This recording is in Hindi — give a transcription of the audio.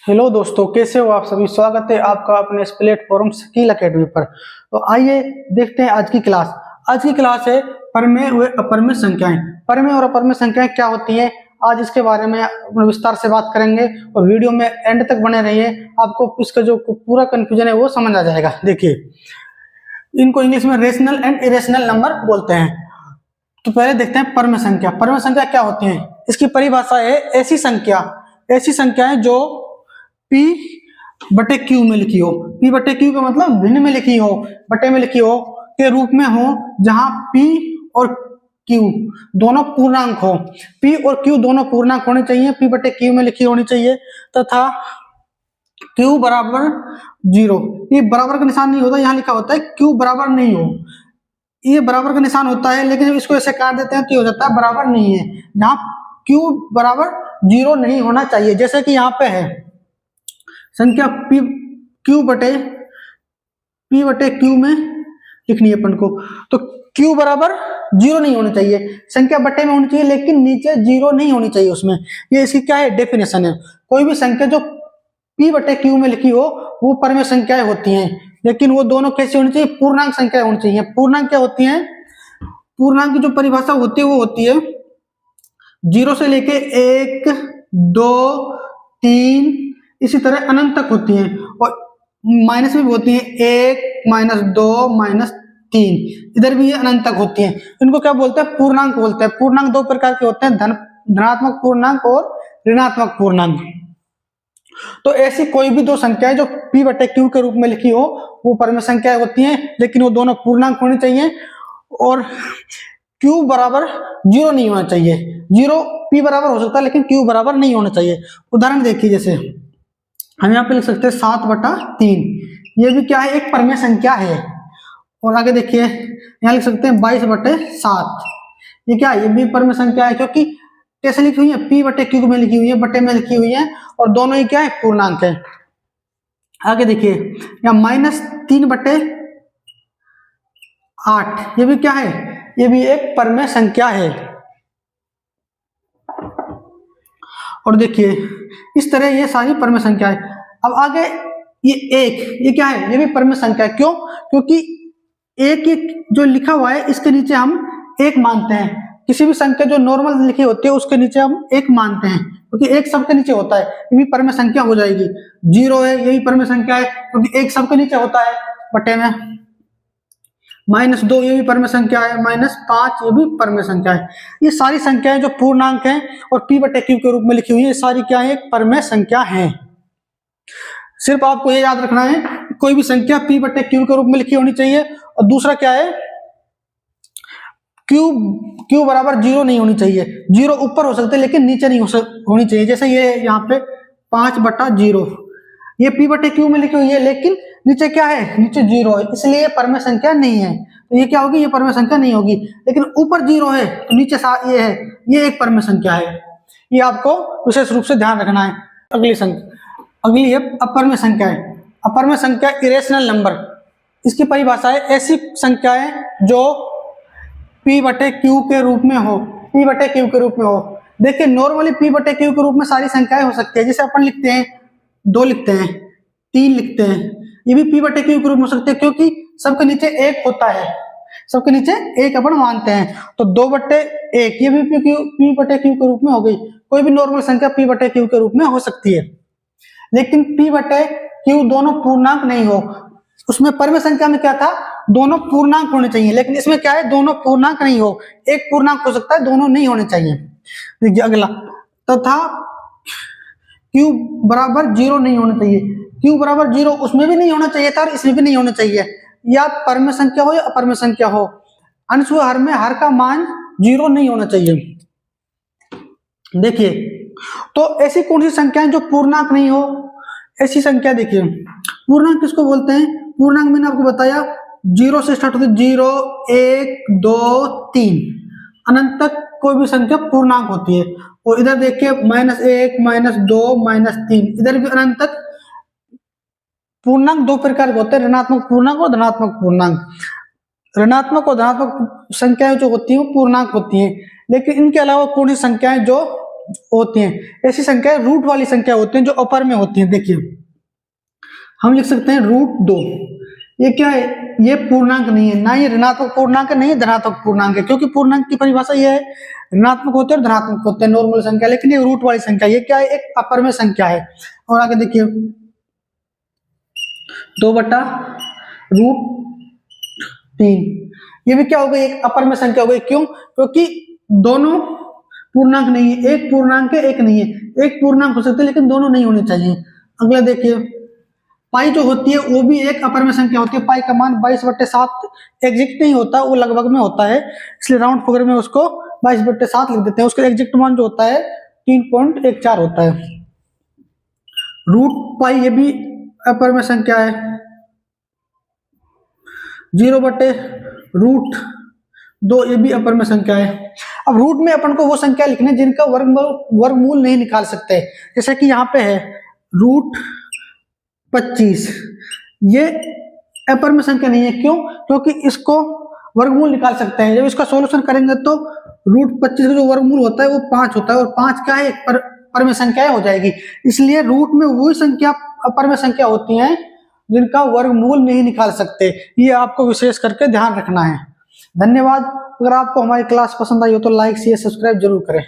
हेलो दोस्तों, कैसे हो आप सभी। स्वागत है आपका अपने इस प्लेटफॉर्म स्किल एकेडमी पर। तो आइए देखते हैं आज की क्लास। आज की क्लास है परमेय व अपरमेय संख्याएं। परमेय और अपरमेय संख्याएं क्या होती हैं, आज इसके बारे में विस्तार से बात करेंगे और वीडियो में एंड तक बने रहिए। आपको इसका जो पूरा कंफ्यूजन है वो समझ आ जाएगा। देखिए, इनको इंग्लिश में रेशनल एंड इरेशनल नंबर बोलते हैं। तो पहले देखते हैं परमेय संख्या। परमेय संख्या क्या होती है, इसकी परिभाषा है ऐसी संख्याएं जो P बटे Q में लिखी हो। P बटे Q का मतलब भिन्न में लिखी हो, बटे में लिखी हो, के रूप में हो, जहां P और Q दोनों पूर्णांक हो। P और Q दोनों पूर्णांक होने चाहिए, P बटे Q में लिखी होनी चाहिए, तथा Q बराबर 0। ये बराबर का निशान नहीं होता, यहाँ लिखा होता है Q बराबर नहीं हो। ये बराबर का निशान होता है, लेकिन जब इसको ऐसे काट देते हैं तो हो जाता है बराबर नहीं है। यहाँ Q बराबर 0 नहीं होना चाहिए। जैसे कि यहाँ पे है संख्या Q बटे Q में लिखनी है अपन को, तो Q बराबर 0 नहीं होना चाहिए। संख्या बटे में होनी चाहिए, लेकिन नीचे 0 नहीं होनी चाहिए उसमें। ये इसकी क्या है, डेफिनेशन है। कोई भी संख्या जो P बटे Q में लिखी हो वो परमेय संख्याएं होती हैं, लेकिन वो दोनों कैसी होनी चाहिए, पूर्णांक संख्याएं होनी चाहिए। पूर्णांक क्या होती हैं, पूर्णांक की जो परिभाषा होती है वो होती है 0 से लेके 1, 2, 3 इसी तरह अनंत तक होती हैं, और माइनस में भी होती हैं 1, -2, -3, इधर भी ये अनंत तक होती हैं। इनको क्या बोलते हैं, पूर्णांक बोलते हैं। पूर्णांक दो प्रकार के होते हैं, धनात्मक पूर्णांक और ऋणात्मक पूर्णांक। तो ऐसी कोई भी दो संख्याएं जो P बटे Q के रूप में लिखी हो वो परमेय संख्याएं होती हैं, लेकिन वो दोनों पूर्णांक होनी चाहिए, और Q बराबर 0 नहीं होना चाहिए। 0 P बराबर हो सकता है, लेकिन Q बराबर नहीं होना चाहिए। उदाहरण देखिए, जैसे हम यहाँ पे लिख सकते हैं 7/3, ये भी क्या है, एक परमेय संख्या है। और आगे देखिए, यहाँ लिख सकते हैं 22/7, ये क्या है, ये भी परमेय संख्या है, क्योंकि कैसे लिखी हुई है, P बटे Q में लिखी हुई है, बटे में लिखी हुई है, और दोनों ही क्या है, पूर्णांक है। आगे देखिए, यहाँ -3/8, ये भी क्या है, ये भी एक परमेय संख्या है। और देखिए, इस तरह ये सारी परमेय संख्या है। अब आगे ये 1, ये क्या है, ये भी परमेय संख्या है। क्यों, क्योंकि एक जो लिखा हुआ है इसके नीचे हम 1 मानते हैं। किसी भी संख्या जो नॉर्मल लिखी होती है उसके नीचे हम 1 मानते हैं, क्योंकि 1 सबके नीचे होता है, ये भी परमेय संख्या हो जाएगी। 0 है, ये भी परमेय संख्या है, क्योंकि 1 सबके नीचे होता है, बटे में। -2 ये भी परमेय संख्या है, -5 ये भी परमेय संख्या है। ये सारी संख्याएं जो पूर्णांक हैं और P बटे Q के रूप में लिखी हुई है, सारी क्या है, एक परमेय संख्या है। सिर्फ आपको ये याद रखना है, कोई भी संख्या P बटे Q के रूप में लिखी होनी चाहिए, और दूसरा क्या है, Q बराबर 0 नहीं होनी चाहिए। 0 ऊपर हो सकते हैं, लेकिन नीचे नहीं होनी चाहिए। जैसे ये यहाँ पे 5/0, ये P बटे Q में लिखी हुई है, लेकिन नीचे क्या है, नीचे 0 है, इसलिए परमेय संख्या नहीं है। तो ये क्या होगी, ये परमेय संख्या नहीं होगी। लेकिन ऊपर 0 है तो नीचे ये है, ये एक परमेय संख्या है। ये आपको विशेष रूप से ध्यान रखना है। अगली है अपरमेय संख्या है। अपरमेय संख्या इरेशनल नंबर, इसकी परिभाषा है ऐसी संख्याएं जो P बटे Q के रूप में हो। P बटे Q के रूप में हो। देखिए, नॉर्मली P बटे Q के रूप में सारी संख्याएं हो सकती है। जैसे अपन लिखते हैं 2 लिखते हैं, 3 लिखते हैं, ये भी P बटे Q के रूप में हो सकते हैं, क्योंकि सबके नीचे 1 होता है, सबके नीचे 1 अपन मानते हैं। तो 2/1 ये भी P बटे Q के रूप में हो गई। कोई भी नॉर्मल संख्या P बटे Q के रूप में हो सकती है, लेकिन P बटे Q दोनों पूर्णांक नहीं हो। उसमें परमेय संख्या में क्या था, दोनों पूर्णांक होने चाहिए, लेकिन इसमें क्या है, दोनों पूर्णांक नहीं हो, एक पूर्णांक हो सकता है, दोनों नहीं होने चाहिए। देखिए अगला, तथा Q बराबर 0 नहीं होना चाहिए। Q बराबर 0 उसमें भी नहीं होना चाहिए था और इसमें भी नहीं होना चाहिए। या परमेय संख्या हो या अपरमेय संख्या हो, अंश व हर में हर का मान 0 नहीं होना चाहिए। देखिए, तो ऐसी कौन सी संख्याएं जो पूर्णांक नहीं हो, ऐसी संख्या देखिए, पूर्णांक किसको बोलते हैं, पूर्णांक मैंने आपको बताया 0 से स्टार्ट होती है, 0, 1, 2, 3 अनंत तक कोई भी संख्या पूर्णांक होती है। और इधर देखिए -1, -2, -3, इधर भी अनंत तक। पूर्णांक दो प्रकार के होते हैं, ऋणात्मक पूर्णांक और धनात्मक पूर्णांक। ऋणात्मक और धनात्मक संख्याएं जो होती हैं वो पूर्णांक होती हैं, लेकिन इनके अलावा कौन सी संख्याएं जो होती हैं। ऐसी संख्याएं रूट वाली संख्या होती हैं जो अपर में होती हैं। देखिए हम लिख सकते हैं √2। ये क्या है, ये पूर्णांक नहीं है, ना ये ऋणात्मक पूर्णांक नहीं है धनात्मक पूर्णांक है, क्योंकि पूर्णांक की परिभाषा ये है ऋणात्मक होते हैं और धनात्मक होते हैं नॉर्मल संख्या, लेकिन ये रूट वाली संख्या, ये क्या है, एक अपर में संख्या है। और आगे देखिए 2/√3, ये भी क्या हो गई, एक अपर में संख्या हो गई। क्यों, क्योंकि दोनों पूर्णांक नहीं है, एक पूर्णांक है एक नहीं है, एक पूर्णांक हो सकते लेकिन दोनों नहीं होने चाहिए। अगला देखिए पाई जो होती है वो भी एक अपर में संख्या होती है। पाई का मान 22/7 एग्जैक्ट नहीं होता, वो लगभग में होता है, इसलिए राउंड फिगर में उसको 22/7 लिख देते हैं। उसका एग्जैक्ट मान जो होता है 3.14 होता है। √पाई ये भी अपर में संख्या है। 0/√2 ये भी अपर में संख्या है। अब रूट में अपन को वो संख्या लिखने जिनका वर्गमूल नहीं निकाल सकते, जैसे कि यहाँ पे है √25, ये अपर में संख्या नहीं है। क्यों, क्योंकि इसको वर्गमूल निकाल सकते हैं। जब इसका सॉल्यूशन करेंगे तो √25 का जो वर्गमूल होता है वो 5 होता है, और 5 क्या है, पर में संख्या हो जाएगी। इसलिए रूट में वही संख्या अपर में संख्या होती हैं जिनका वर्गमूल नहीं निकाल सकते। ये आपको विशेष करके ध्यान रखना है। धन्यवाद। अगर आपको हमारी क्लास पसंद आई हो तो लाइक शेयर सब्सक्राइब जरूर करें।